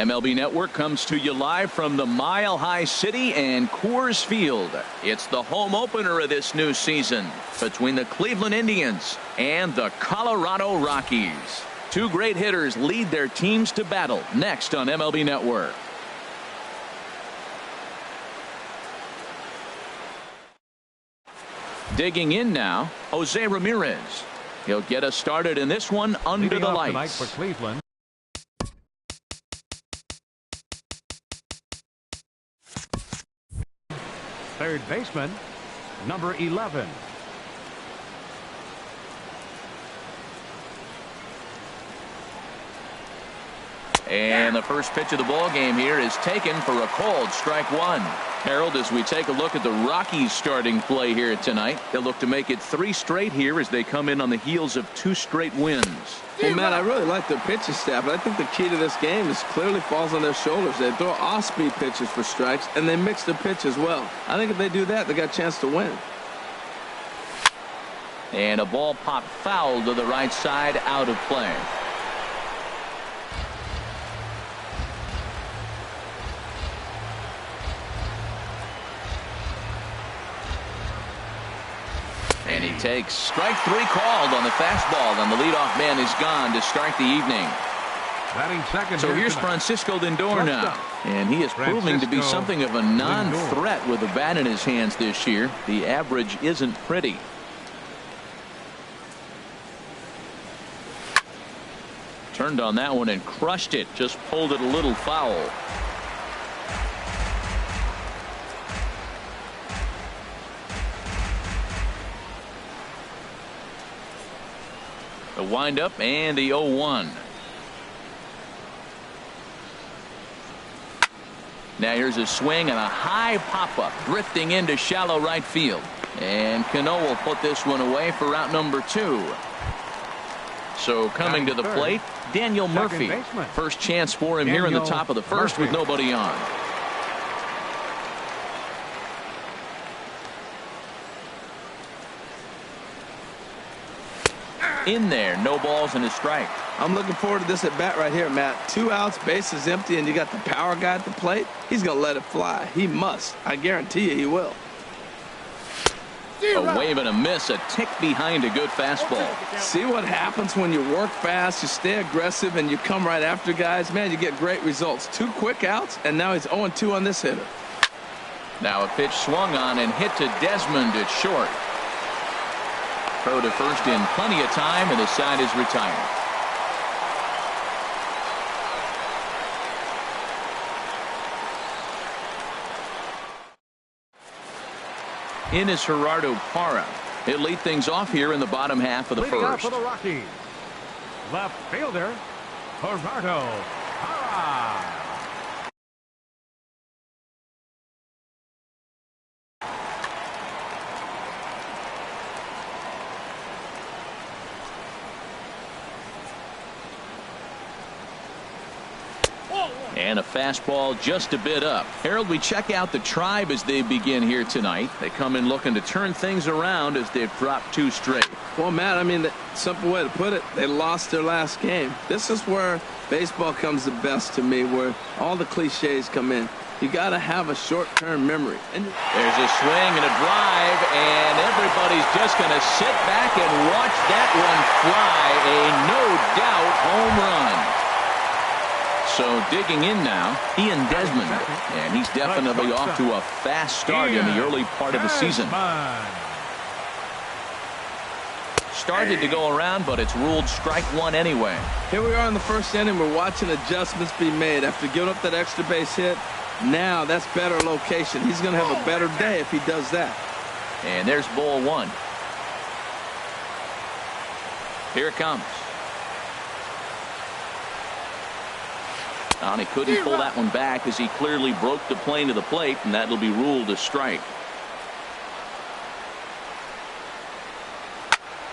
MLB Network comes to you live from the Mile High City and Coors Field. It's the home opener of this new season between the Cleveland Indians and the Colorado Rockies. Two great hitters lead their teams to battle next on MLB Network. Digging in now, Jose Ramirez. He'll get us started in this one under the lights. Tonight for Cleveland. Third baseman, number 11. And the first pitch of the ball game here is taken for a called strike one. Harold, as we take a look at the Rockies starting play here tonight, they'll look to make it 3 straight here as they come in on the heels of 2 straight wins. Hey, Matt, I really like their pitching staff, but I think the key to this game is clearly falls on their shoulders. They throw off-speed pitches for strikes, and they mix the pitch as well. I think if they do that, they got a chance to win. And a ball popped foul to the right side, out of play. And he takes strike 3 called on the fastball, and the leadoff man is gone to start the evening. Batting second. So here's Francisco Lindor now, and he is proving to be something of a non-threat with the bat in his hands this year. The average isn't pretty. Turned on that one and crushed it, just pulled it a little foul. The windup and the 0-1. Now here's a swing and a high pop-up drifting into shallow right field. And Cano will put this one away for out number 2. So coming to the plate, Daniel Murphy. First chance for him here in the top of the first with nobody on. In there, no balls and a strike. I'm looking forward to this at bat right here, Matt. 2 outs, bases empty, and you got the power guy at the plate. He's going to let it fly. He must. I guarantee you he will. A wave and a miss, a tick behind a good fastball. See what happens when you work fast, you stay aggressive, and you come right after guys? Man, you get great results. 2 quick outs, and now he's 0-2 on this hitter. Now a pitch swung on and hit to Desmond at short. Throw to first in plenty of time, and the side is retired. In is Gerardo Parra. He'll lead things off here in the bottom half of the Leading first. Off for the Rockies, left fielder Gerardo Parra. And a fastball just a bit up. Harold, we check out the Tribe as they begin here tonight. They come in looking to turn things around as they've dropped 2 straight. Well, Matt, I mean, the simple way to put it, they lost their last game. This is where baseball comes the best to me, where all the cliches come in. You got to have a short-term memory. And there's a swing and a drive, and everybody's just going to sit back and watch that one fly. A no-doubt home run. So digging in now, Ian Desmond, and he's definitely off to a fast start in the early part of the season. Started to go around, but it's ruled strike 1 anyway. Here we are in the first inning. We're watching adjustments be made after giving up that extra base hit. Now that's better location. He's going to have a better day if he does that. And there's ball 1. Here it comes. And he couldn't pull that one back as he clearly broke the plane of the plate, and that'll be ruled a strike.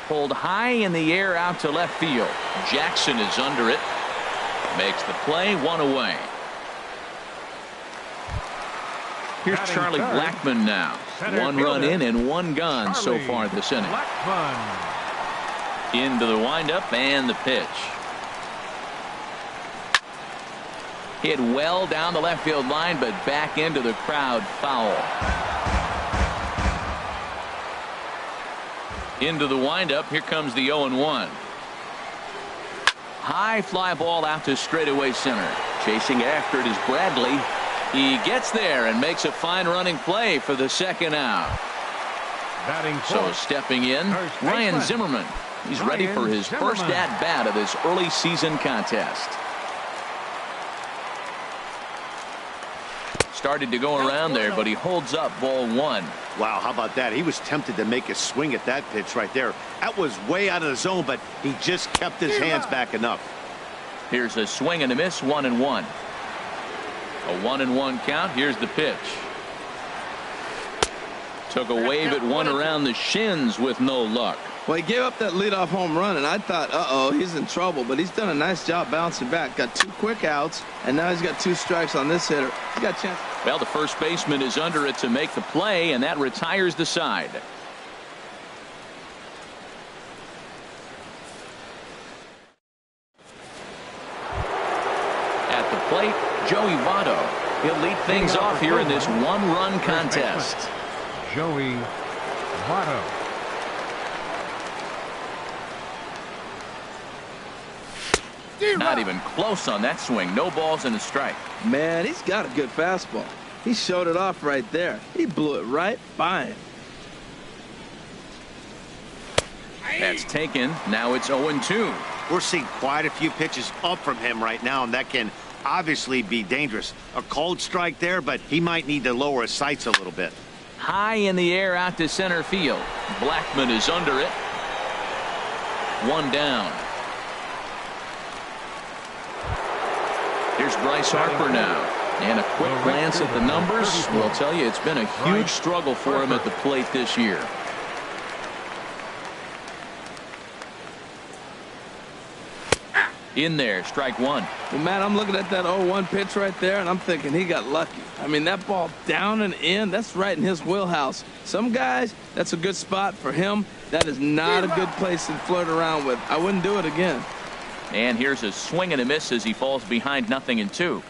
Pulled high in the air out to left field. Jackson is under it. Makes the play, 1 away. Here's Charlie Blackmon now. 1 run in and 1 gone so far this inning. Into the windup and the pitch. Hit well down the left field line, but back into the crowd, foul. Into the windup, here comes the 0-1. High fly ball out to straightaway center. Chasing after it is Bradley. He gets there and makes a fine running play for the second out. Batting So fourth, stepping in, first Ryan baseman. Zimmerman. He's ready Ryan for his first Zimmerman. at-bat of this early season contest. Started to go around there, but he holds up ball one. Wow, how about that? He was tempted to make a swing at that pitch right there. That was way out of the zone, but he just kept his hands back enough. Here's a swing and a miss, 1-1. A 1-1 count. Here's the pitch. Took a wave at one around the shins with no luck. Well, he gave up that leadoff home run, and I thought, uh-oh, he's in trouble. But he's done a nice job bouncing back. Got 2 quick outs, and now he's got 2 strikes on this hitter. He's got a chance. Well, the first baseman is under it to make the play, and that retires the side. At the plate, Joey Votto. He'll lead things off here in this one-run contest. Joey Votto. Not even close on that swing. No balls and a strike. Man, he's got a good fastball. He showed it off right there. He blew it right by him. That's taken. Now it's 0-2. We're seeing quite a few pitches up from him right now, and that can obviously be dangerous. A cold strike there, but he might need to lower his sights a little bit. High in the air out to center field. Blackmon is under it. 1 down. Here's Bryce Harper now. And a quick glance at the numbers will tell you it's been a huge struggle for him at the plate this year. In there, strike one. Well, man, I'm looking at that 0-1 pitch right there, and I'm thinking he got lucky. I mean, that ball down and in, that's right in his wheelhouse. Some guys, that's a good spot. For him, that is not a good place to flirt around with. I wouldn't do it again. And here's a swing and a miss as he falls behind 0-2.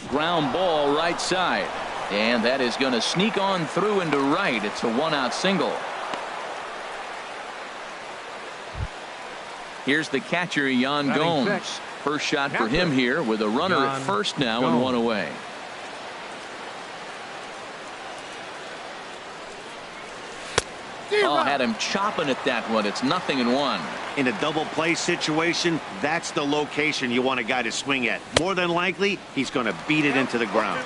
Ground ball right side. And that is going to sneak on through into right. It's a 1-out single. Here's the catcher, Yan Batting Gomes. sixth. First shot for him here with a runner at Yan first now Gomes. and 1 away. Oh, had him chopping at that one. It's 0-1. In a double play situation, that's the location you want a guy to swing at. More than likely, he's going to beat it into the ground.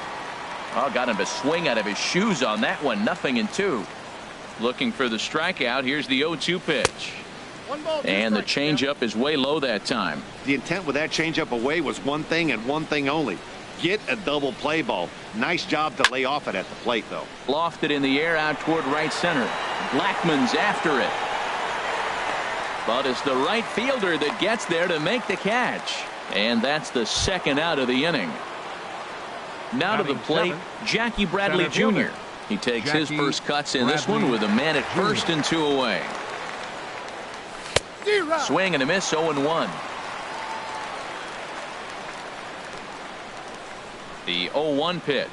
Oh, got him to swing out of his shoes on that one. 0-2. Looking for the strikeout. Here's the 0-2 pitch. And the changeup is way low that time. The intent with that changeup away was one thing and one thing only. Get a double play ball. Nice job to lay off it at the plate, though. Lofted in the air out toward right center. Blackmon's after it. But it's the right fielder that gets there to make the catch. And that's the second out of the inning. Now to the plate, Jackie Bradley Jr. He takes his first cuts in this one with a man at first and 2 away. Swing and a miss, 0-1. The 0-1 pitch.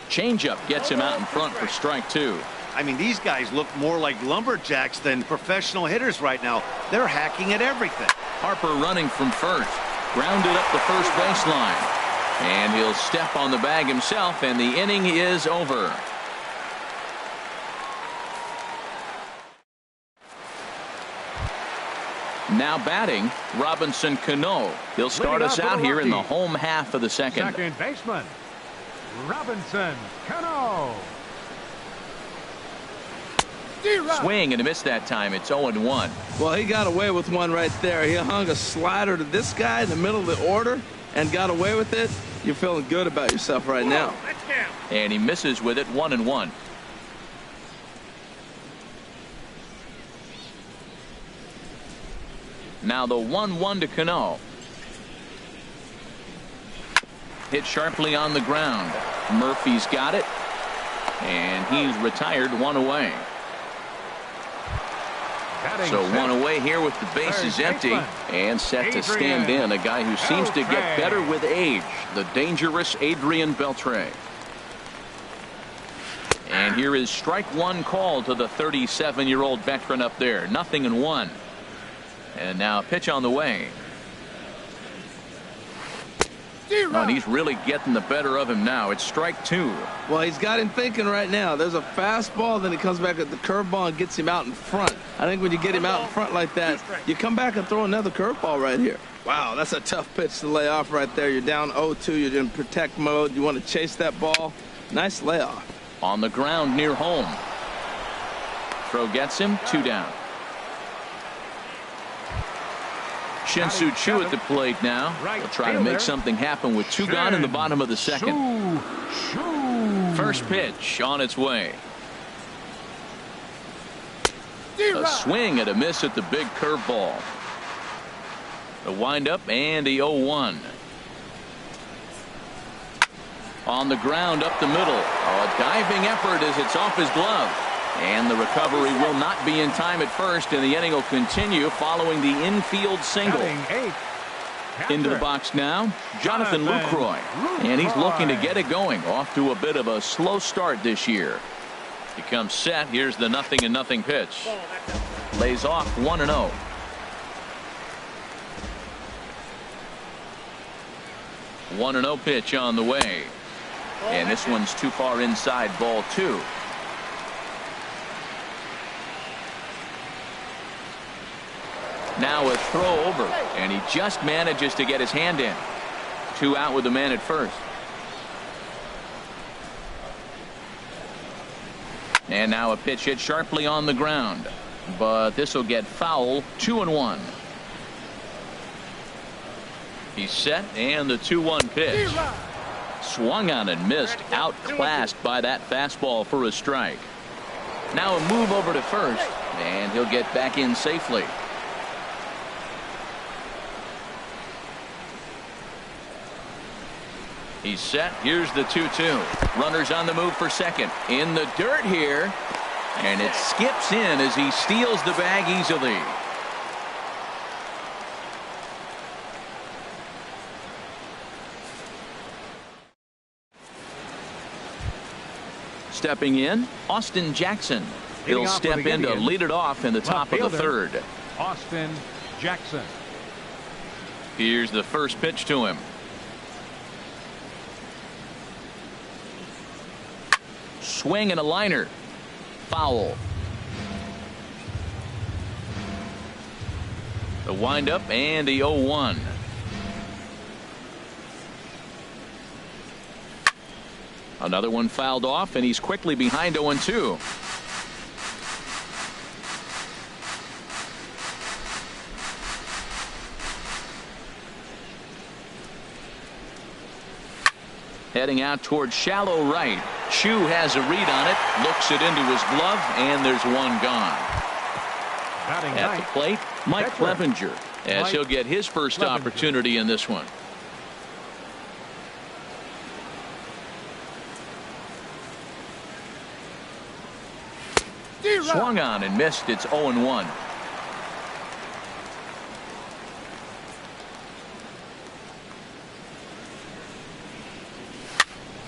Changeup gets him out in front for strike 2. I mean, these guys look more like lumberjacks than professional hitters right now. They're hacking at everything. Harper running from first. Grounded up the first baseline. And he'll step on the bag himself, and the inning is over. Now batting, Robinson Cano. He'll start us out here in the home half of the second. Second baseman, Robinson Cano. Swing and a miss that time. It's 0-1. Well, he got away with one right there. He hung a slider to this guy in the middle of the order and got away with it. You're feeling good about yourself right now. And he misses with it, 1-1. Now the 1-1 to Cano. Hit sharply on the ground. Murphy's got it. And he's retired, 1 away. So one away here with the bases empty and set to stand in a guy who seems to get better with age, the dangerous Adrian Beltre. And here is strike one call to the 37-year-old veteran up there. 0-1. And now a pitch on the way. Oh, and he's really getting the better of him now. It's strike two. Well, he's got him thinking right now. There's a fastball, then he comes back at the curveball and gets him out in front. I think when you get him out in front like that, you come back and throw another curveball right here. Wow, that's a tough pitch to lay off right there. You're down 0-2. You're in protect mode. You want to chase that ball. Nice layoff. On the ground near home. Throw gets him. 2 down. Shin-Soo Choo at the plate now. Will try to make something happen with 2 gone in the bottom of the second. First pitch on its way. A swing and a miss at the big curveball. The windup and the 0-1. On the ground up the middle. A diving effort as it's off his glove. And the recovery will not be in time at first, and the inning will continue following the infield single. Into the box now, Jonathan Lucroy. And he's looking to get it going. Off to a bit of a slow start this year. He comes set. Here's the 0-0 pitch. Lays off 1-0. One 1-0 pitch on the way. And this one's too far inside, ball 2. Now a throw over, and he just manages to get his hand in. 2 out with the man at first. And now a pitch hit sharply on the ground, but this will get foul. 2-1. He's set, and the 2-1 pitch. Swung on and missed, outclassed by that fastball for a strike. Now a move over to first, and he'll get back in safely. He's set. Here's the 2-2. Runners on the move for second. In the dirt here. And it skips in as he steals the bag easily. Stepping in, Austin Jackson. He'll step in to lead it off in the top of the third. Austin Jackson. Here's the first pitch to him. Swing and a liner. Foul. The windup and the 0-1. Another one fouled off, and he's quickly behind 0-2. Heading out towards shallow right. Choo has a read on it, looks it into his glove, and there's one gone. At the plate, Mike Clevenger, as he'll get his first opportunity in this one. Swung on and missed. It's 0-1.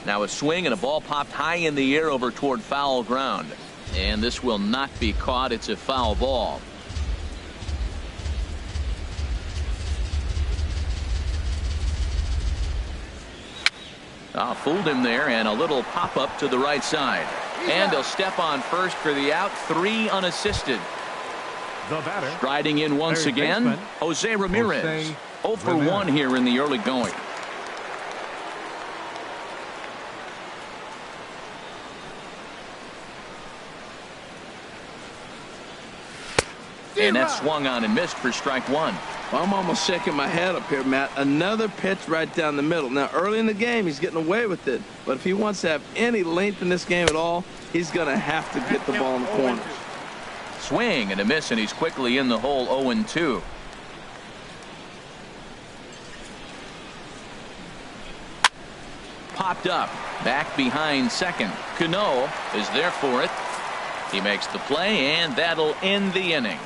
Now a swing and a ball popped high in the air over toward foul ground. And this will not be caught. It's a foul ball. Fooled him there, and a little pop up to the right side. And he'll step on first for the out. 3 unassisted. The batter. Striding in once again, Jose Ramirez. 0 for 1 here in the early going. And that swung on and missed for strike 1. Well, I'm almost shaking my head up here, Matt. Another pitch right down the middle. Now, early in the game, he's getting away with it. But if he wants to have any length in this game at all, he's going to have to get the ball in the corners. Swing and a miss, and he's quickly in the hole. 0-2. Popped up. Back behind second. Cano is there for it. He makes the play, and that'll end the inning.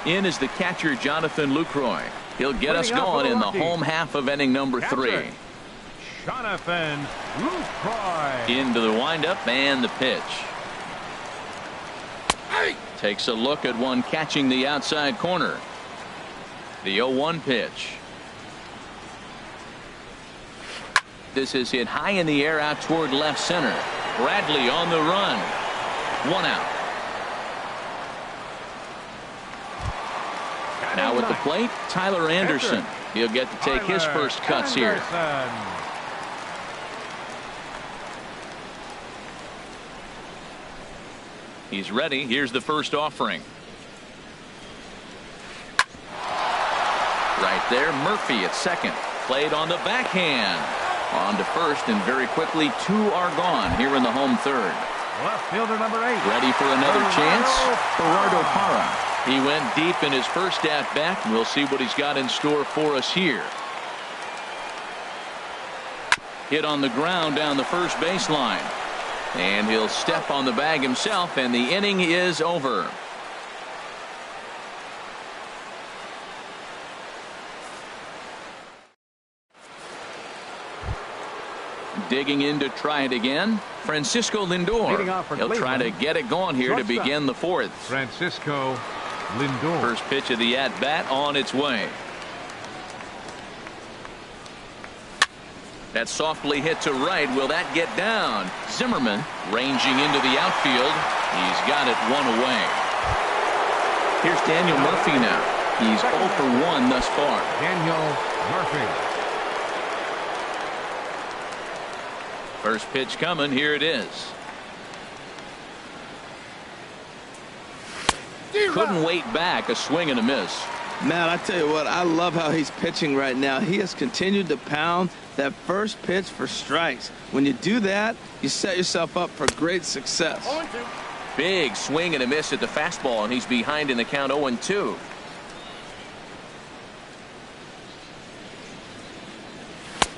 In is the catcher, Jonathan Lucroy. He'll get us Leading off going for the in the Rockies. home half of inning number Catcher, 3. Jonathan Lucroy. Into the windup and the pitch. Takes a look at one catching the outside corner. The 0-1 pitch. This is hit high in the air out toward left center. Bradley on the run. 1 out. Now at the plate, Tyler Anderson. He'll get to take his first cuts here. He's ready. Here's the first offering. Right there, Murphy at second. Played on the backhand. On to first, and very quickly 2 are gone here in the home third. Left fielder number 8. Ready for another chance? Gerardo Parra. He went deep in his first at bat. We'll see what he's got in store for us here. Hit on the ground down the first baseline. And he'll step on the bag himself, and the inning is over. Digging in to try it again, Francisco Lindor. He'll try to get it going here to begin the fourth. Francisco Lindor. First pitch of the at-bat on its way. That's softly hit to right. Will that get down? Zimmerman ranging into the outfield. He's got it 1 away. Here's Daniel Murphy now. He's 0 for 1 thus far. Daniel Murphy. First pitch coming. Here it is. Couldn't wait back. A swing and a miss. Man, I tell you what, I love how he's pitching right now. He has continued to pound that first pitch for strikes. When you do that, you set yourself up for great success. Big swing and a miss at the fastball, and he's behind in the count 0-2.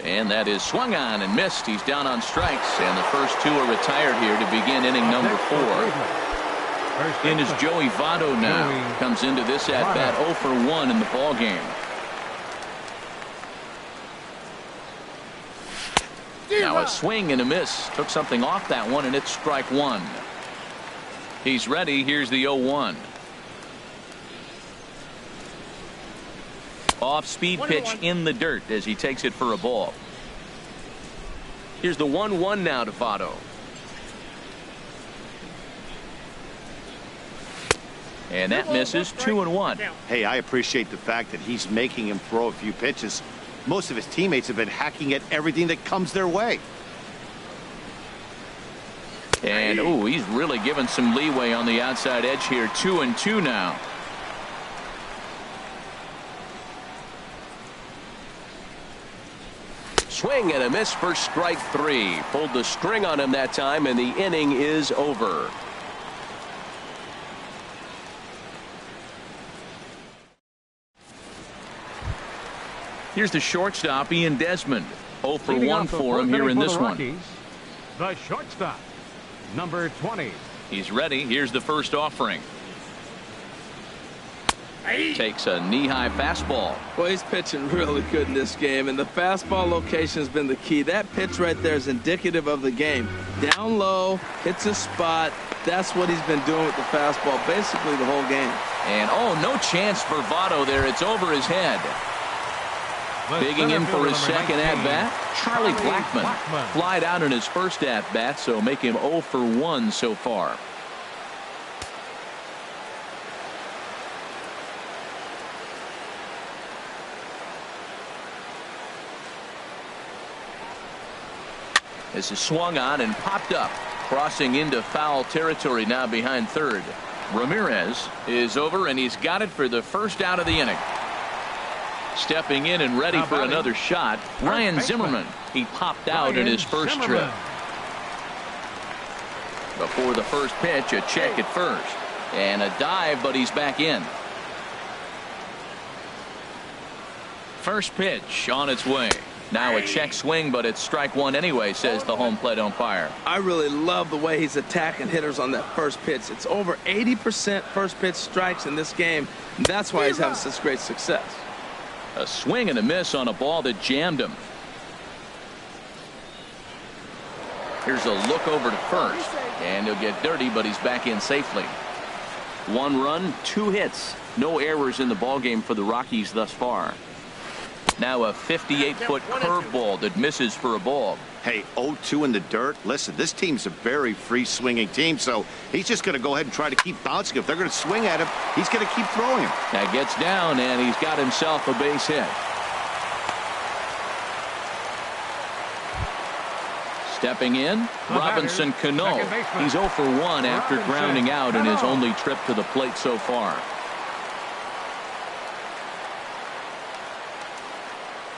And that is swung on and missed. He's down on strikes, and the first 2 are retired here to begin inning number 4. In is Joey Votto now. Comes into this at bat 0 for 1 in the ball game. Now a swing and a miss. Took something off that one, and it's strike 1. He's ready. Here's the 0-1. Off-speed pitch in the dirt as he takes it for a ball. Here's the 1-1 now to Votto. And that misses. 2-1. Hey, I appreciate the fact that he's making him throw a few pitches. Most of his teammates have been hacking at everything that comes their way. And he's really given some leeway on the outside edge here. 2-2 now. Swing and a miss for strike 3. Pulled the string on him that time, and the inning is over. Here's the shortstop, Ian Desmond. 0 for 1 for him here in this one. The shortstop, number 20. He's ready. Here's the first offering. Takes a knee-high fastball. Well, he's pitching really good in this game, and the fastball location has been the key. That pitch right there is indicative of the game. Down low, hits a spot. That's what he's been doing with the fastball basically the whole game. And, no chance for Votto there. It's over his head. Digging in for his second at-bat, Charlie Blackmon. Flied out in his first at-bat, so make him 0 for 1 so far. This is swung on and popped up, crossing into foul territory now behind third. Ramirez is over, and he's got it for the first out of the inning. Stepping in and ready for another shot, Ryan Zimmerman. He popped out in his first trip. Before the first pitch, a check at first. And a dive, but he's back in. First pitch on its way. Now a check swing, but it's strike one anyway, says the home plate umpire. I really love the way he's attacking hitters on that first pitch. It's over 80% first pitch strikes in this game. And that's why he's having such great success. A swing and a miss on a ball that jammed him. Here's a look over to first, and he'll get dirty, but he's back in safely. 1 run, 2 hits, no errors in the ballgame for the Rockies thus far. Now a 58-foot curveball that misses for a ball. Hey, 0-2 in the dirt. Listen, this team's a very free-swinging team, so he's just going to go ahead and try to keep bouncing. If they're going to swing at him, he's going to keep throwing him. That gets down, and he's got himself a base hit. Stepping in, Robinson Cano. He's 0 for 1 after grounding out in his only trip to the plate so far.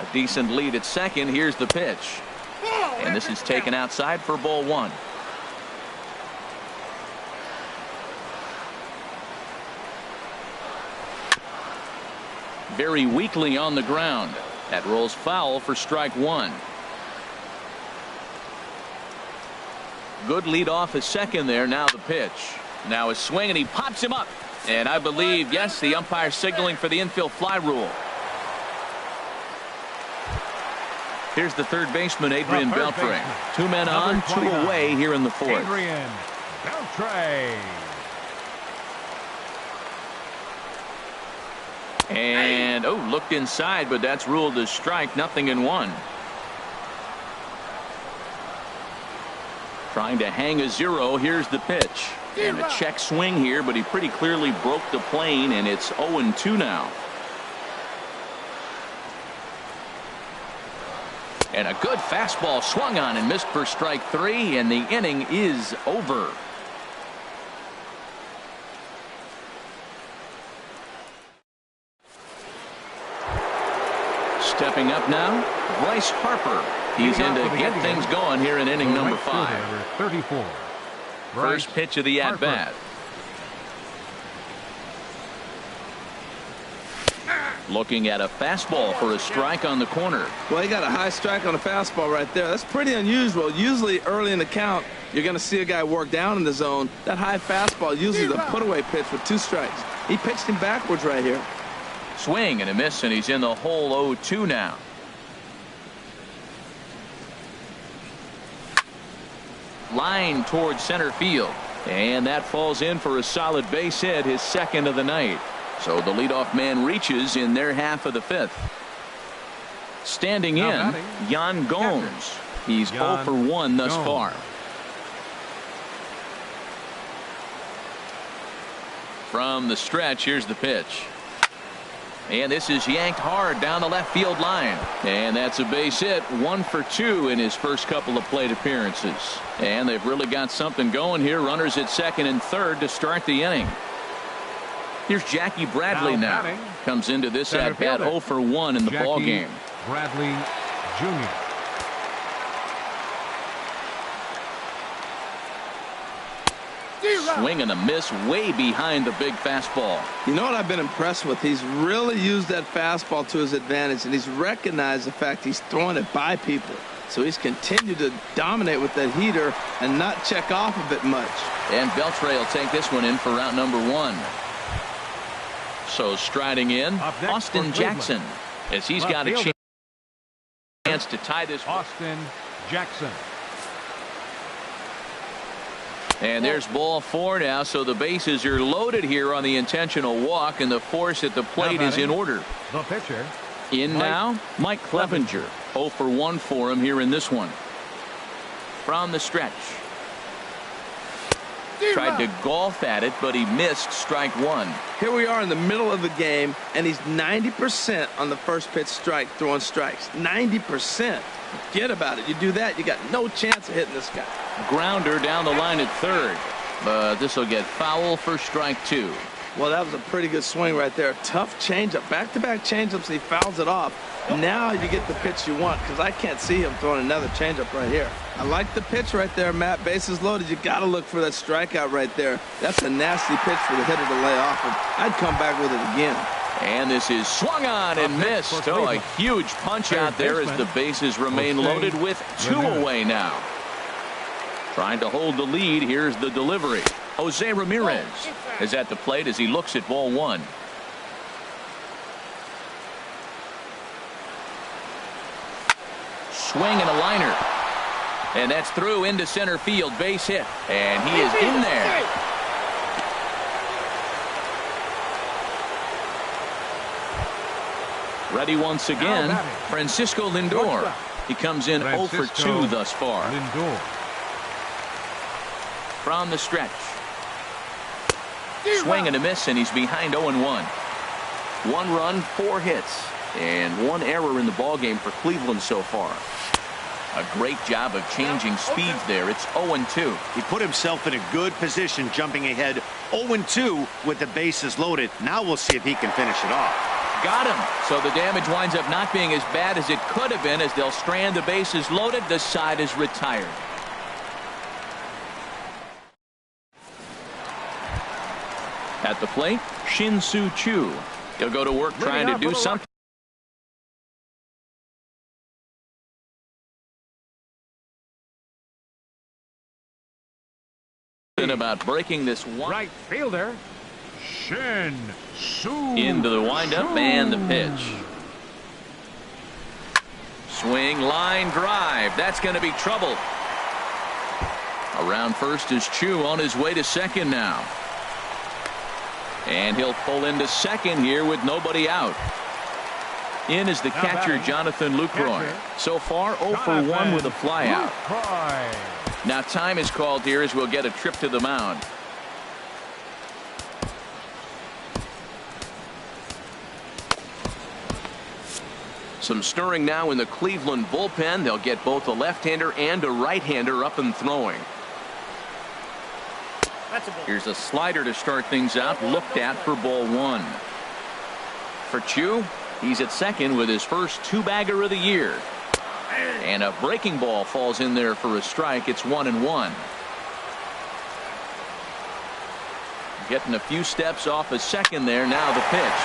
A decent lead at second. Here's the pitch. And this is taken outside for ball 1. Very weakly on the ground. That rolls foul for strike 1. Good lead off at second there. Now the pitch. Now a swing, and he pops him up. And I believe, yes, the umpire signaling for the infield fly rule. Here's the third baseman, Adrian Beltre. 2 men on, 2 away here in the 4th. Adrian Beltre. And, oh, looked inside, but that's ruled as strike. 0-1. Trying to hang a 0. Here's the pitch. And a check swing here, but he pretty clearly broke the plane, and it's 0-2 now. And a good fastball swung on and missed for strike 3, and the inning is over. Stepping up now, Bryce Harper. He's in to get things going here in inning number 5. 34. First pitch of the at-bat. Looking at a fastball for a strike on the corner. Well, he got a high strike on a fastball right there. That's pretty unusual. Usually early in the count, you're going to see a guy work down in the zone. That high fastball usually the put-away pitch with 2 strikes. He pitched him backwards right here. Swing and a miss, and he's in the hole 0-2 now. Line towards center field, and that falls in for a solid base hit, his 2nd of the night. So the leadoff man reaches in their half of the 5th. Standing in, Yan Gomes. He's 0 for 1 thus far. From the stretch, here's the pitch. And this is yanked hard down the left field line. And that's a base hit. 1 for 2 in his first couple of plate appearances. And they've really got something going here. Runners at 2nd and 3rd to start the inning. Here's Jackie Bradley now. Comes into this at-bat 0 for 1 in the ball game. Bradley Jr. Swing and a miss way behind the big fastball. You know what I've been impressed with? He's really used that fastball to his advantage, and he's recognized the fact he's throwing it by people. So he's continued to dominate with that heater and not check off a bit much. And Beltre will take this one in for route number 1. So striding in, Austin Jackson, as he's got a chance to tie this. Austin Jackson. And there's ball 4 now, so the bases are loaded here on the intentional walk, and the force at the plate is in order. The pitcher. In now, Mike Clevenger. 0 for 1 for him here in this one. From the stretch. Tried to golf at it, but he missed strike 1. Here we are in the middle of the game, and he's 90% on the first pitch strike, throwing strikes. 90%. Forget about it. You do that, you got no chance of hitting this guy. Grounder down the line at 3rd. But this will get foul for strike 2. Well, that was a pretty good swing right there. Tough changeup. Back-to-back changeups, and he fouls it off. Now you get the pitch you want, because I can't see him throwing another changeup right here. I like the pitch right there, Matt. Bases loaded. You got to look for that strikeout right there. That's a nasty pitch for the hitter to lay off of. I'd come back with it again. And this is swung on and missed. Oh, a huge punch out there as the bases remain loaded with 2 away now. Trying to hold the lead. Here's the delivery. Jose Ramirez is at the plate as he looks at ball 1. Swing and a liner. And that's through into center field. Base hit. And he is in there. Ready once again, Francisco Lindor. He comes in 0 for 2 thus far. Lindor. From the stretch. Swing and a miss, and he's behind 0-1. 1 run, 4 hits, and 1 error in the ballgame for Cleveland so far. A great job of changing speeds there. It's 0-2. He put himself in a good position jumping ahead 0-2 with the bases loaded. Now we'll see if he can finish it off. Got him. So the damage winds up not being as bad as it could have been as they'll strand the bases loaded. The side is retired. At the plate, Shin-Soo Choo. He'll go to work trying to do something. About breaking this one. Right fielder, Shin-Soo. Into the windup and the pitch. Swing, line drive. That's going to be trouble. Around first is Choo on his way to second now. And he'll pull into second here with nobody out. In is the catcher, Jonathan Lucroy. So far, 0 for 1 with a flyout. Now time is called here as we'll get a trip to the mound. Some stirring now in the Cleveland bullpen. They'll get both a left-hander and a right-hander up and throwing. Here's a slider to start things out. Looked at for ball 1. For Choo, he's at second with his first 2-bagger of the year. And a breaking ball falls in there for a strike. It's 1-1. Getting a few steps off a second there. Now the pitch.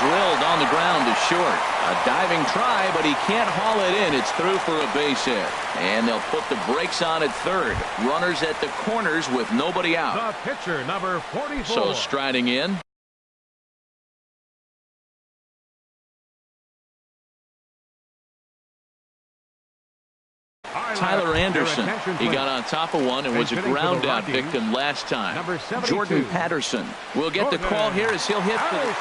Drilled on the ground is short. A diving try, but he can't haul it in. It's through for a base hit. And they'll put the brakes on at third. Runners at the corners with nobody out. The pitcher, number 44. So striding in. Tyler Anderson. He got on top of one and was a ground out victim last time. Jordan Patterson will get the call here as he'll hit for the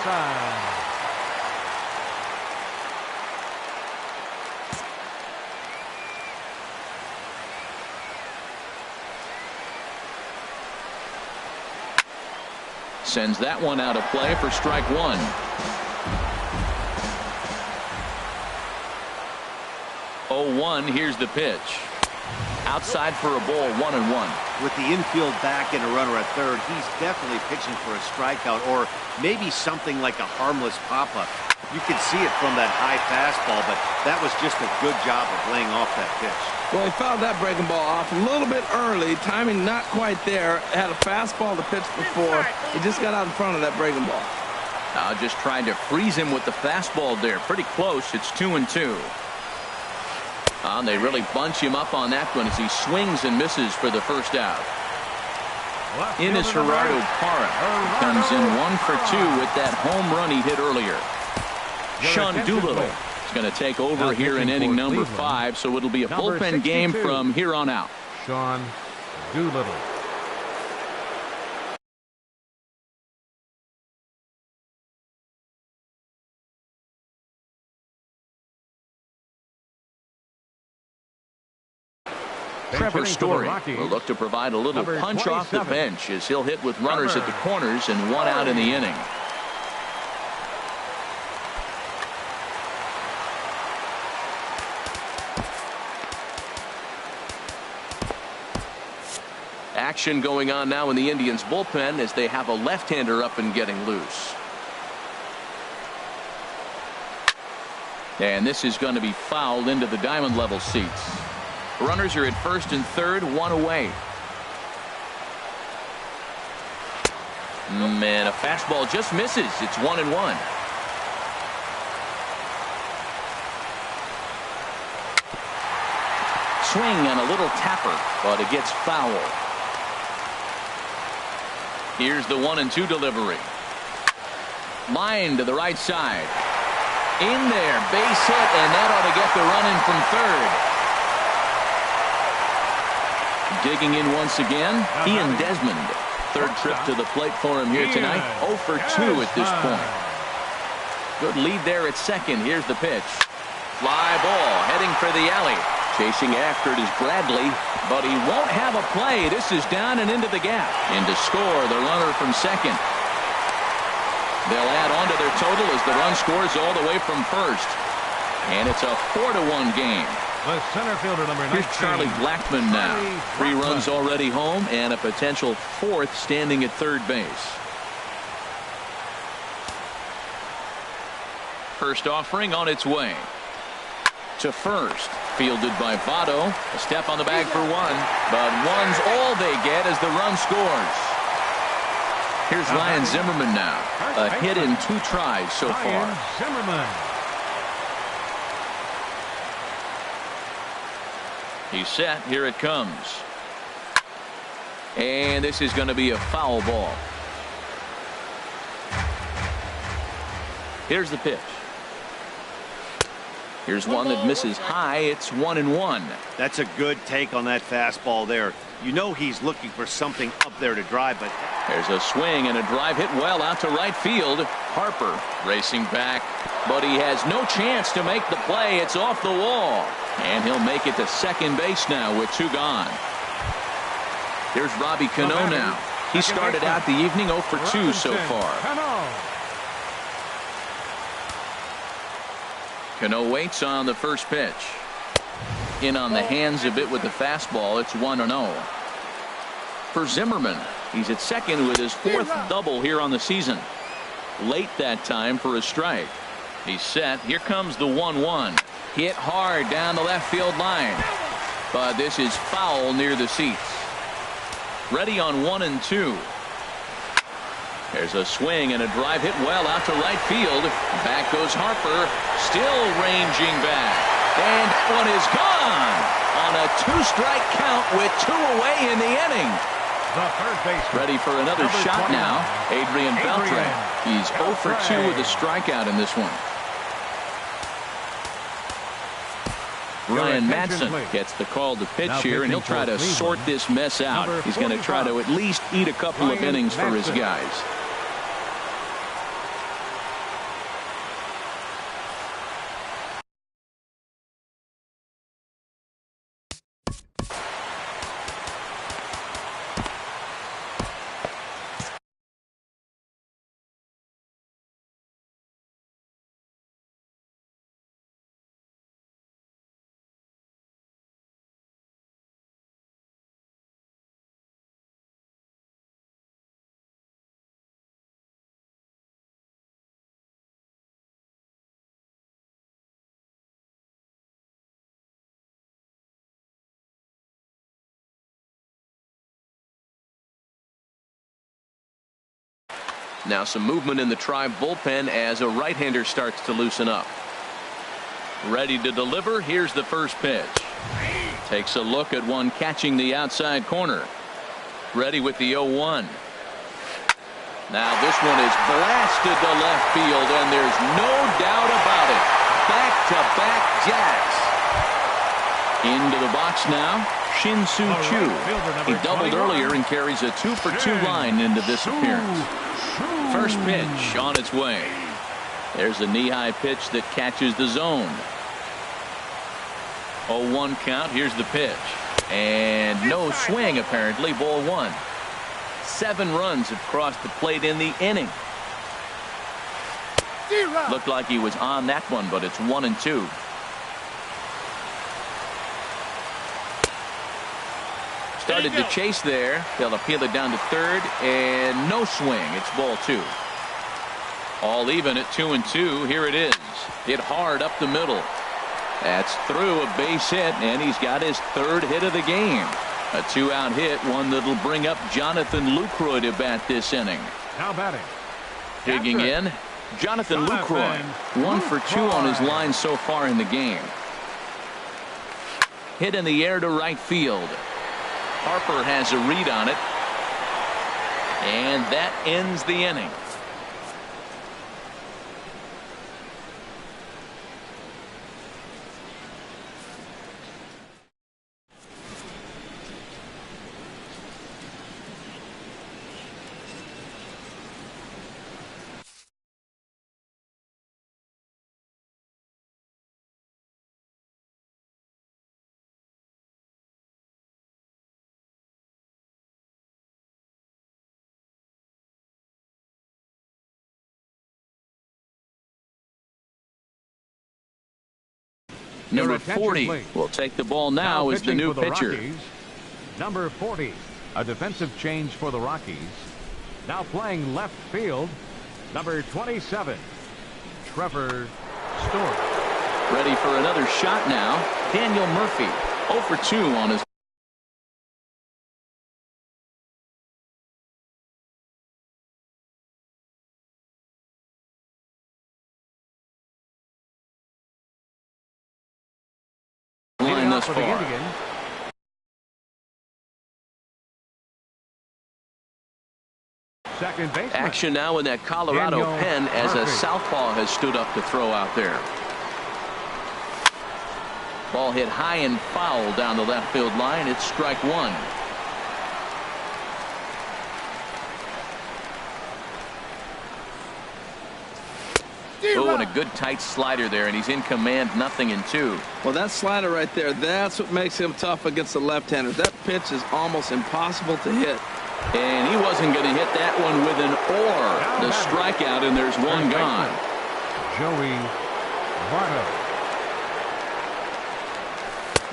sends that one out of play for strike 1. Here's the pitch. Outside for a ball, 1-1. With the infield back and a runner at third, he's definitely pitching for a strikeout or maybe something like a harmless pop-up. You can see it from that high fastball, but that was just a good job of laying off that pitch. Well, he fouled that breaking ball off a little bit early. Timing not quite there. Had a fastball to pitch before. He just got out in front of that breaking ball. Just trying to freeze him with the fastball there. Pretty close. It's 2-2. They really bunch him up on that one as he swings and misses for the first out. In is Gerardo Parra. Comes in 1 for 2 with that home run he hit earlier. Sean Doolittle is going to take over here in inning number 5, so it'll be a bullpen game from here on out. Sean Doolittle. Trevor Story will look to provide a little punch off the bench as he'll hit with runners at the corners and 1 out in the inning. Action going on now in the Indians bullpen as they have a left-hander up and getting loose. And this is going to be fouled into the diamond level seats. Runners are at first and third, 1 away. Man, a fastball just misses. It's 1-1. swing and a little tapper, but it gets foul. Here's the 1-2 delivery. Line to the right side. In there, base hit, and that ought to get the run in from third. Digging in once again, Ian Desmond. Third trip to the plate for him here tonight. 0 for 2 at this point. Good lead there at second. Here's the pitch. Fly ball heading for the alley. Chasing after it is Bradley, but he won't have a play. This is down and into the gap. And to score, the runner from second. They'll add on to their total as the run scores all the way from first. And it's a 4-1 game. The center fielder, number 19. Here's Charlie Blackmon now. 3 runs already home and a potential 4th standing at third base. First offering on its way. To first. Fielded by Votto. A step on the bag for 1. But 1's all they get as the run scores. Here's Ryan Zimmerman now. A hit in 2 tries so far. Zimmerman. He's set. Here it comes. And this is going to be a foul ball. Here's the pitch. Here's one that misses high. It's 1-1. That's a good take on that fastball there. You know he's looking for something up there to drive, but there's a swing and a drive hit well out to right field. Harper racing back, but he has no chance to make the play. It's off the wall, and he'll make it to second base now with 2 gone. Here's Robbie Cano now. He started out the evening 0 for 2 so far. Cano waits on the first pitch. In on the hands of it with the fastball. It's 1-0. For Zimmerman, he's at second with his 4th double here on the season. Late that time for a strike. He's set. Here comes the 1-1. Hit hard down the left field line. But this is foul near the seats. Ready on 1-2. There's a swing and a drive hit well out to right field. Back goes Harper. Still ranging back. And that one is gone on a 2-strike count with 2 away in the inning. The third baseman. Ready for another shot now. Adrian Beltre. He's 0 for 2 with a strikeout in this one. Ryan Madson gets the call to pitch here, and he'll try to sort this mess out. He's going to try to at least eat a couple of innings for his guys. Now some movement in the Tribe bullpen as a right-hander starts to loosen up. Ready to deliver. Here's the first pitch. Takes a look at one catching the outside corner. Ready with the 0-1. Now this one is blasted to left field, and there's no doubt about it. Back-to-back jacks. Into the box now, Shin-Soo Choo. He doubled earlier and carries a 2 for 2 line into this appearance. First pitch on its way. There's a knee-high pitch that catches the zone. 0-1 count. Here's the pitch. And no swing apparently. Ball 1. 7 runs have crossed the plate in the inning. Looked like he was on that one, but it's 1-2. Started to chase there. They'll appeal it down to third, and no swing. It's ball 2. All even at 2-2. Here it is. Hit hard up the middle. That's through a base hit, and he's got his 3rd hit of the game. A 2-out hit, one that'll bring up Jonathan Lucroy to bat this inning. Now batting. Digging in, Jonathan Lucroy. 1 for 2 on his line so far in the game. hit in the air to right field. Harper has a read on it, and that ends the inning. Number 40 will take the ball now as the new pitcher. Rockies, number 40, a defensive change for the Rockies. Now playing left field, number 27, Trevor Story. Ready for another shot now. Daniel Murphy, 0 for 2 on his. Thus far. Second baseman. Action now in that Colorado Daniel pen as Murphy. a southpaw has stood up to throw out there. Ball hit high and foul down the left field line. It's strike one. Oh, and a good tight slider there, and he's in command, 0-2. Well, that slider right there, that's what makes him tough against the left-handers. That pitch is almost impossible to hit. And he wasn't going to hit that one with an or. The strikeout, and there's one gone. Joey Votto.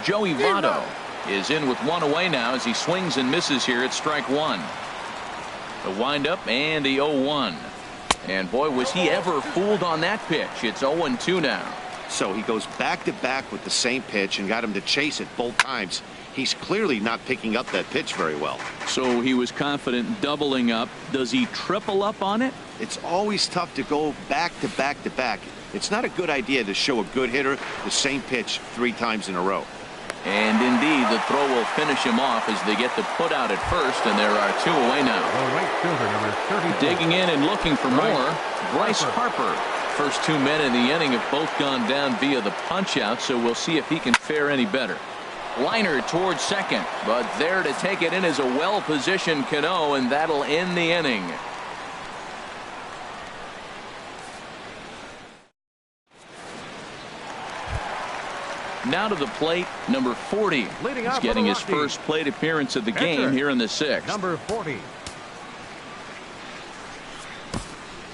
Joey Votto is in with one away now as he swings and misses here at strike one. The windup and the 0-1. And boy, was he ever fooled on that pitch. It's 0-2 now. So he goes back-to-back with the same pitch and got him to chase it both times. He's clearly not picking up that pitch very well. So he was confident doubling up. Does he triple up on it? It's always tough to go back-to-back-to-back. It's not a good idea to show a good hitter the same pitch 3 times in a row. And indeed, the throw will finish him off as they get the put out at first, and there are 2 away now. The right fielder, number 34. Digging in and looking for more, Bryce Harper. First 2 men in the inning have both gone down via the punch-out, so we'll see if he can fare any better. Liner towards second, but there to take it in is a well-positioned Cano, and that'll end the inning. Now to the plate, number 40. He's getting his first plate appearance of the game here in the 6th. Number 40.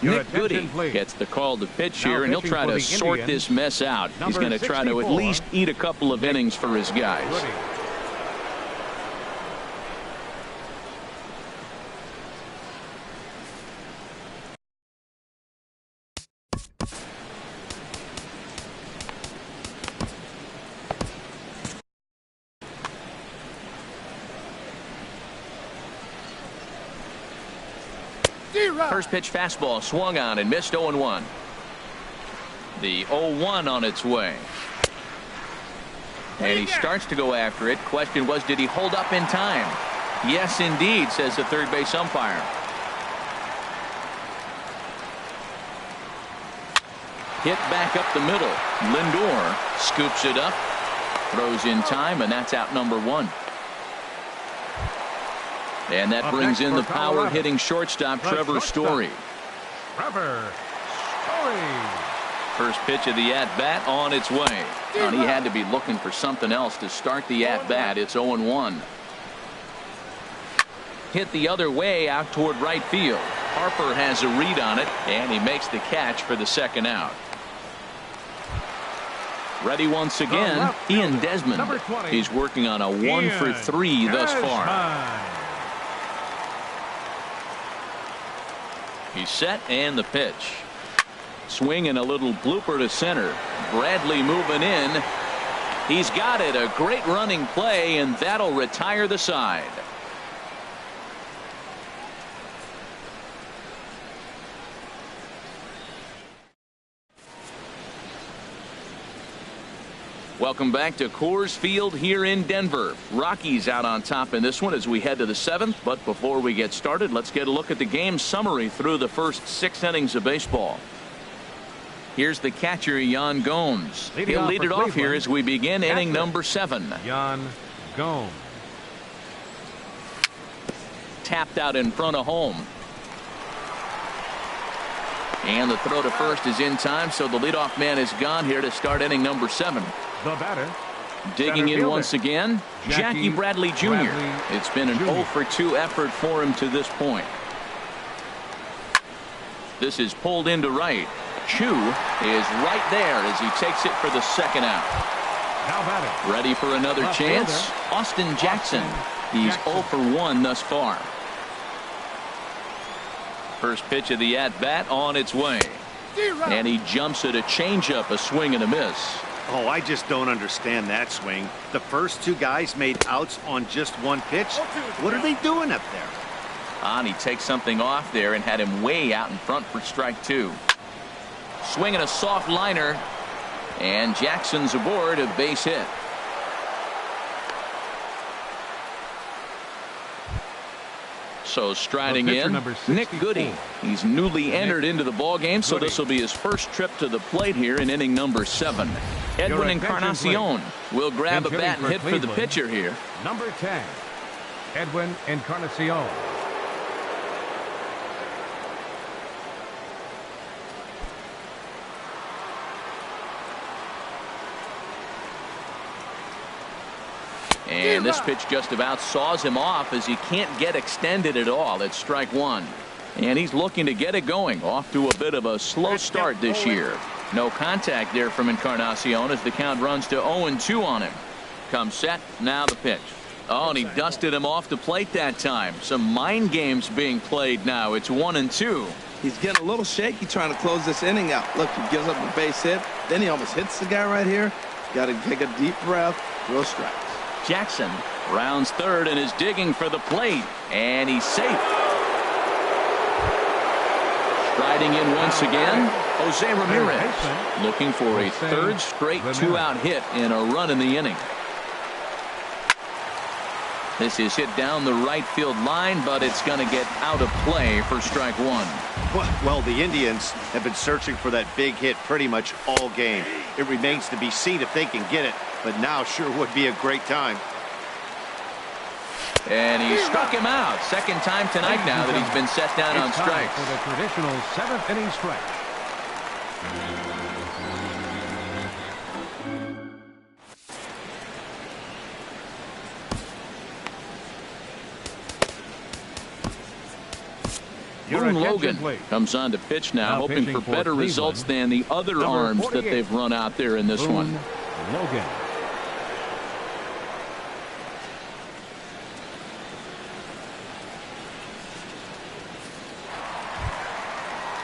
Nick Goody gets the call to pitch here, and he'll try to sort this mess out. He's going to try to at least eat a couple of innings for his guys. First pitch fastball swung on and missed 0-1. The 0-1 on its way. And he starts to go after it. Question was, did he hold up in time? Yes, indeed, says the third base umpire. Hit back up the middle. Lindor scoops it up, throws in time, and that's out number 1. And that brings in the power-hitting shortstop, Trevor Story. Trevor Story. First pitch of the at-bat on its way. And he had to be looking for something else to start the at-bat. It's 0-1. Hit the other way out toward right field. Harper has a read on it, and he makes the catch for the second out. Ready once again, Ian Desmond. He's working on a 1 for 3 thus far. He's set, and the pitch. Swing and a little blooper to center. Bradley moving in. He's got it. A great running play, and that'll retire the side. Welcome back to Coors Field here in Denver. Rockies out on top in this one as we head to the 7th. But before we get started, let's get a look at the game summary through the first 6 innings of baseball. Here's the catcher, Yan Gomes. He'll lead it off here as we begin inning number 7. Yan Gomes. Tapped out in front of home. And the throw to first is in time, so the leadoff man is gone here to start inning number 7. The batter. Digging in once again, Jackie Bradley Jr. It's been an 0 for 2 effort for him to this point. This is pulled into right. Chu is right there as he takes it for the second out. Now batting. Ready for another chance. Austin Jackson. He's 0 for 1 thus far. First pitch of the at-bat on its way. And he jumps at a changeup, a swing and a miss. Oh, I just don't understand that swing. The first 2 guys made outs on just 1 pitch. What are they doing up there? And he takes something off there and had him way out in front for strike 2. Swinging a soft liner. And Jackson's aboard, a base hit. So striding in, Nick Goody. He's newly entered into the ballgame, so this will be his first trip to the plate here in inning number 7. Edwin Encarnacion will grab a bat and hit for the pitcher here. Number 10, Edwin Encarnacion. And this pitch just about saws him off as he can't get extended at all. It's strike 1. And he's looking to get it going. Off to a bit of a slow start this year. No contact there from Encarnacion as the count runs to 0-2 on him. Comes set. Now the pitch. Oh, and he dusted him off the plate that time. Some mind games being played now. It's 1-2. He's getting a little shaky trying to close this inning out. Look, he gives up a base hit. Then he almost hits the guy right here. Got to take a deep breath. Throw strikes. Jackson rounds third and is digging for the plate, and he's safe. Striding in once again, Jose Ramirez looking for a third straight 2-out hit and a run in the inning. This is hit down the right field line, but it's going to get out of play for strike 1. Well, the Indians have been searching for that big hit pretty much all game. It remains to be seen if they can get it, but now sure would be a great time. And he struck him out. Second time tonight now that he's been set down on strikes. For the traditional 7th inning stretch. Boone Logan comes on to pitch now, hoping for better results than the other arms that they've run out there in this one. Logan.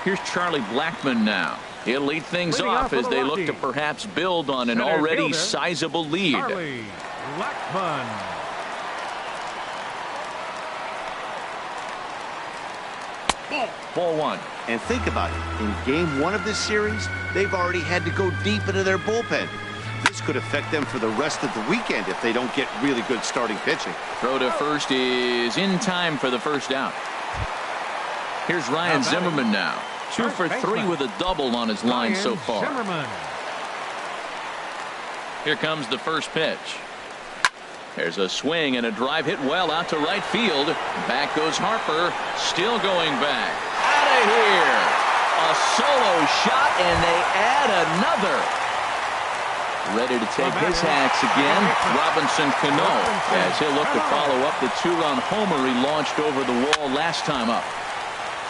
Here's Charlie Blackmon now. He'll lead things off as they look to perhaps build on an already sizable lead. Charlie Blackmon. Ball 1. And think about it. In game 1 of this series, they've already had to go deep into their bullpen. This could affect them for the rest of the weekend if they don't get really good starting pitching. Throw to first is in time for the first out. Here's Ryan Zimmerman now. 2 for 3 with a double on his line so far. Here comes the first pitch. There's a swing and a drive hit well out to right field. Back goes Harper. Still going back. Out of here. A solo shot, and they add another. Ready to take his hacks again. Robinson Cano as he'll look to follow up the 2-run homer he launched over the wall last time up.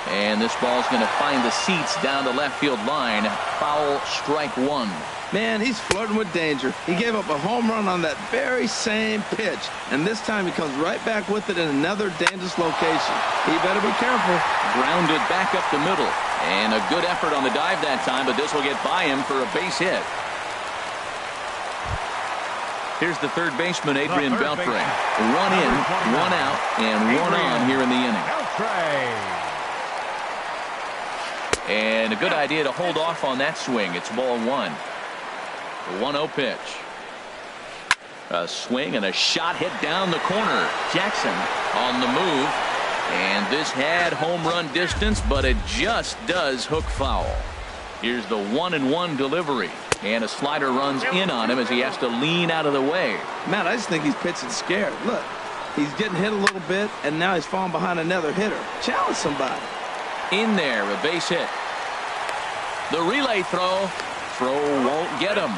And this ball's going to find the seats down the left field line. Foul, strike 1. Man, he's flirting with danger. He gave up a home run on that very same pitch, and this time he comes right back with it in another dangerous location. He better be careful. Grounded back up the middle, and a good effort on the dive that time, but this will get by him for a base hit. Here's the third baseman, Adrian Beltre. 1 in, 1 out, and 1 on here in the inning. And a good idea to hold off on that swing. It's ball 1. The 1-0 pitch. A swing and a shot hit down the corner. Jackson on the move. And this had home run distance, but it just does hook foul. Here's the 1-1 delivery. And a slider runs in on him as he has to lean out of the way. Matt, I just think he's pitching scared. Look, he's getting hit a little bit, and now he's falling behind another hitter. Challenge somebody. In there, a base hit. The relay throw. Throw won't get him.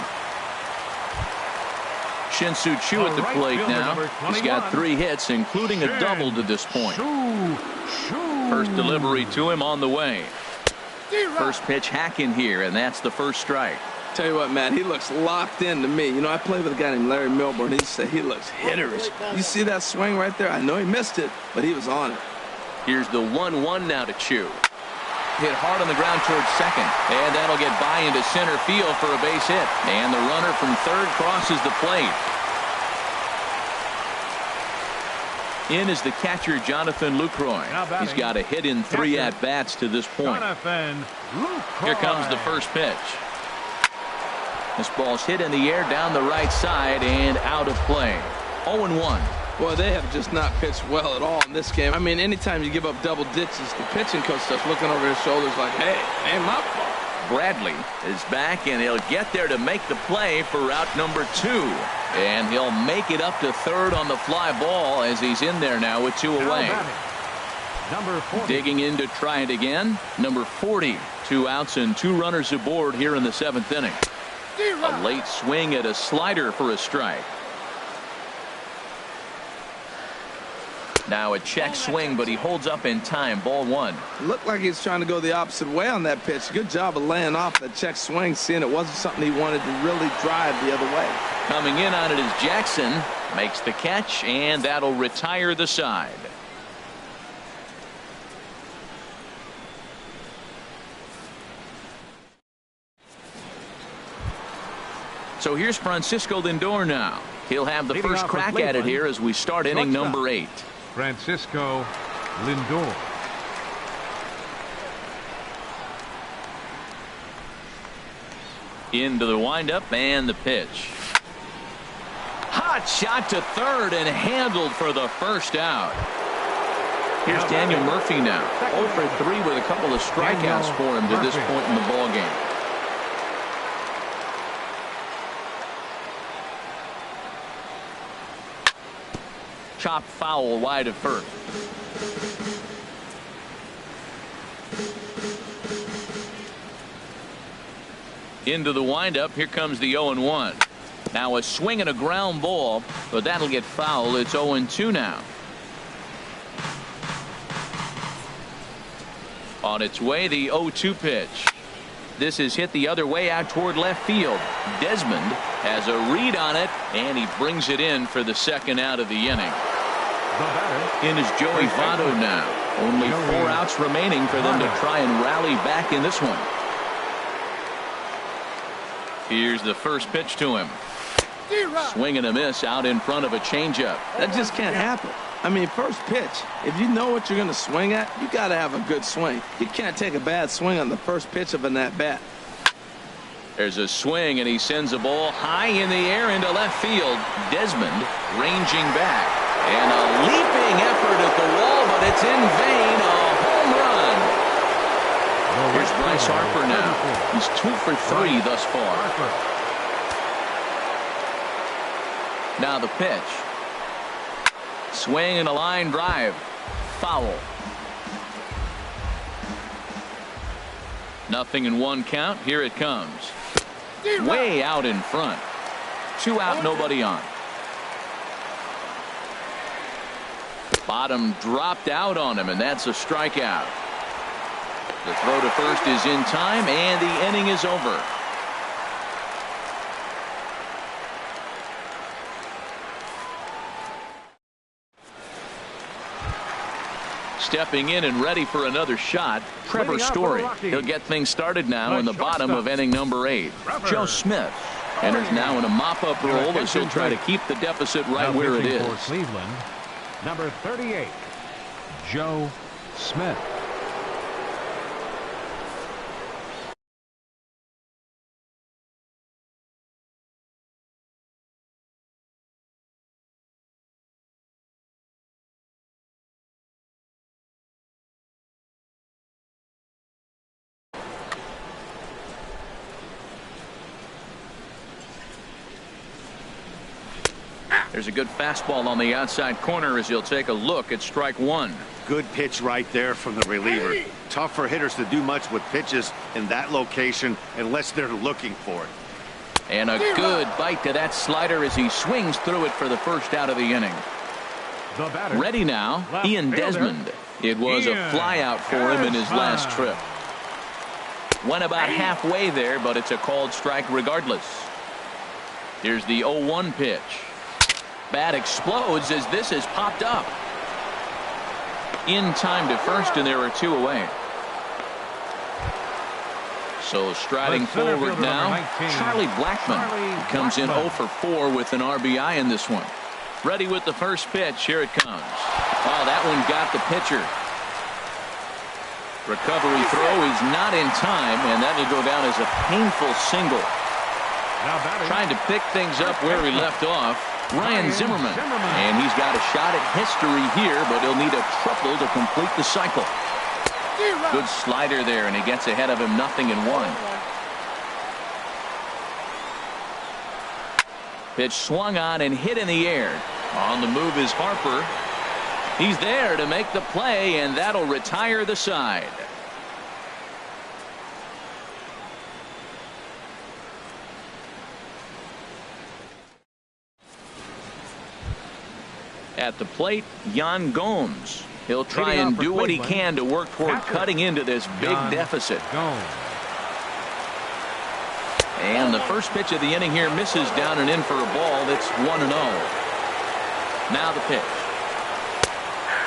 Shin-Soo Choo at the plate now. He's got 3 hits, including a double to this point. First delivery to him on the way. First pitch hack in here, and that's the first strike. Tell you what, Matt, he looks locked in to me. You know, I played with a guy named Larry Milburn. He said he looks hitterish. You see that swing right there? I know he missed it, but he was on it. Here's the 1-1 now to Choo. Hit hard on the ground towards second, and that'll get by into center field for a base hit. And the runner from third crosses the plate. In is the catcher, Jonathan Lucroy. He's got a hit in 3 at-bats to this point. Here comes the first pitch. This ball's hit in the air down the right side and out of play. 0-1. Boy, they have just not pitched well at all in this game. I mean, anytime you give up double ditches, the pitching coach starts looking over his shoulders like, hey, ain't my fault. Bradley is back, and he'll get there to make the play for route number 2. And he'll make it up to third on the fly ball as he's in there now with 2 away. Number 40. Digging in to try it again. Number 40. 2 outs and 2 runners aboard here in the 7th inning. A late swing at a slider for a strike. Now a check swing, but he holds up in time. Ball 1. Looked like he was trying to go the opposite way on that pitch. Good job of laying off that check swing, seeing it wasn't something he wanted to really drive the other way. Coming in on it is Jackson. Makes the catch, and that'll retire the side. So here's Francisco Lindor now. He'll have the first crack at it here as we start inning number 8. Francisco Lindor. Into the windup and the pitch. Hot shot to third and handled for the first out. Here's Daniel Murphy now. 0 for 3 with a couple of strikeouts for him to this point in the ball game. Chop foul wide of first. Into the windup. Here comes the 0-1. Now a swing and a ground ball, but that'll get foul. It's 0-2 now. On its way, the 0-2 pitch. This is hit the other way out toward left field. Desmond has a read on it, and he brings it in for the second out of the inning. In is Joey Votto now. Only 4 outs remaining for them to try and rally back in this one. Here's the first pitch to him. Swing and a miss out in front of a changeup. That just can't happen. I mean, first pitch, if you know what you're going to swing at, you got to have a good swing. You can't take a bad swing on the first pitch of an at-bat. There's a swing, and he sends a ball high in the air into left field. Desmond ranging back. And a leaping effort at the wall, but it's in vain. A home run. Here's Bryce Harper now. He's 2 for 3 thus far. Now the pitch. Swing and a line drive. Foul. 0-1 count. Here it comes. Way out in front. 2 out, nobody on. Bottom dropped out on him, and that's a strikeout. The throw to first is in time, and the inning is over. Stepping in and ready for another shot, Trevor Story. He'll get things started now in the bottom of inning number 8. Joe Smith enters now in a mop-up role as he'll try to keep the deficit right where it is. For Cleveland, number 38, Joe Smith. There's a good fastball on the outside corner as he'll take a look at strike one. Good pitch right there from the reliever. Tough for hitters to do much with pitches in that location unless they're looking for it. And a good bite to that slider as he swings through it for the first out of the inning. The batter, Ready now, Ian Desmond. It was a flyout for him in his last trip. Went about halfway there, but it's a called strike regardless. Here's the 0-1 pitch. Bat explodes as this has popped up. In time to first, and there are two away. So striding forward now, Charlie Blackmon comes in 0 for 4 with an RBI in this one. Ready with the first pitch. Here it comes. Oh, that one got the pitcher. Recovery throw is not in time, and that will go down as a painful single. Trying to pick things up where he left off, Ryan Zimmerman. And he's got a shot at history here, but he'll need a triple to complete the cycle. Good slider there, and he gets ahead of him 0-1. Pitch swung on and hit in the air. On the move is Harper. He's there to make the play, and that'll retire the side. At the plate, Yan Gomes. He'll try and do what he can to work toward cutting into this big deficit. And the first pitch of the inning here misses down and in for a ball. That's 1-0. Now the pitch.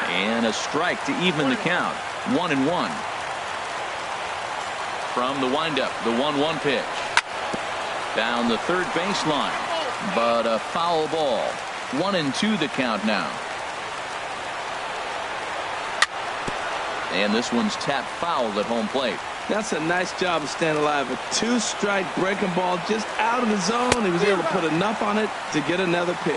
And a strike to even the count. 1-1. From the windup, the 1-1 pitch. Down the third baseline. But a foul ball. 1-2 the count now. And this one's tapped foul at home plate. That's a nice job of staying alive. A two-strike breaking ball just out of the zone. He was able to put enough on it to get another pitch.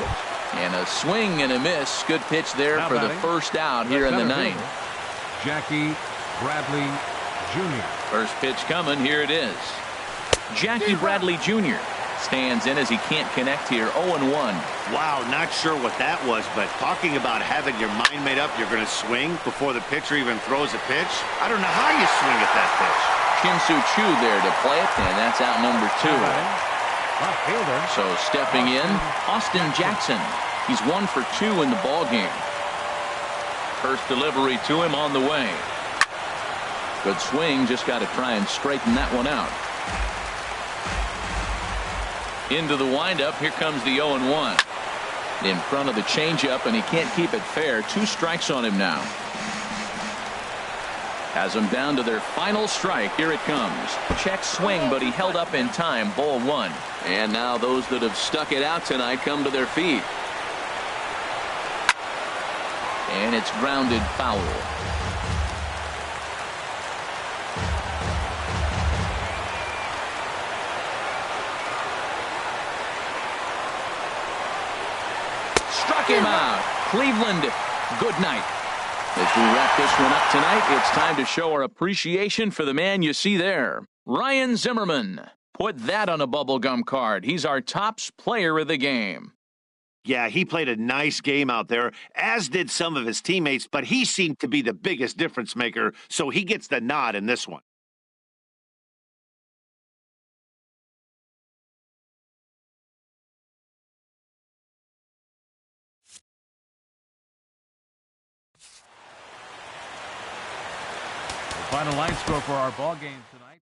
And a swing and a miss. Good pitch there for the first out here in the ninth. Jackie Bradley Jr. First pitch coming. Here it is. Jackie Bradley Jr. stands in as he can't connect here. 0-1. Wow, not sure what that was, but talking about having your mind made up, you're going to swing before the pitcher even throws a pitch. I don't know how you swing at that pitch. Shin-Soo Choo there to play it, and that's out number 2. So stepping in, Austin Jackson. He's 1 for 2 in the ball game. First delivery to him on the way. Good swing, just got to try and straighten that one out. Into the windup, here comes the 0-1. In front of the changeup, and he can't keep it fair. 2 strikes on him now. Has them down to their final strike. Here it comes. Check swing, but he held up in time. Ball 1. And now those that have stuck it out tonight come to their feet. And it's grounded foul. Struck him out. Cleveland, good night. As we wrap this one up tonight, it's time to show our appreciation for the man you see there, Ryan Zimmerman. Put that on a bubblegum card. He's our tops player of the game. Yeah, he played a nice game out there, as did some of his teammates, but he seemed to be the biggest difference maker, so he gets the nod in this one. Final line score for our ball game tonight.